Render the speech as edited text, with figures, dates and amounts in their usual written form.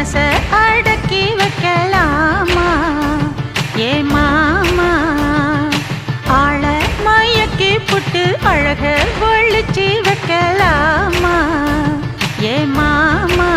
மனச அடக்கி வைக்கலாமா ஏ மாமா ஆள மயக்கி புட்டு அழக ஒழிச்சு வைக்கலாமா ஏ மாமா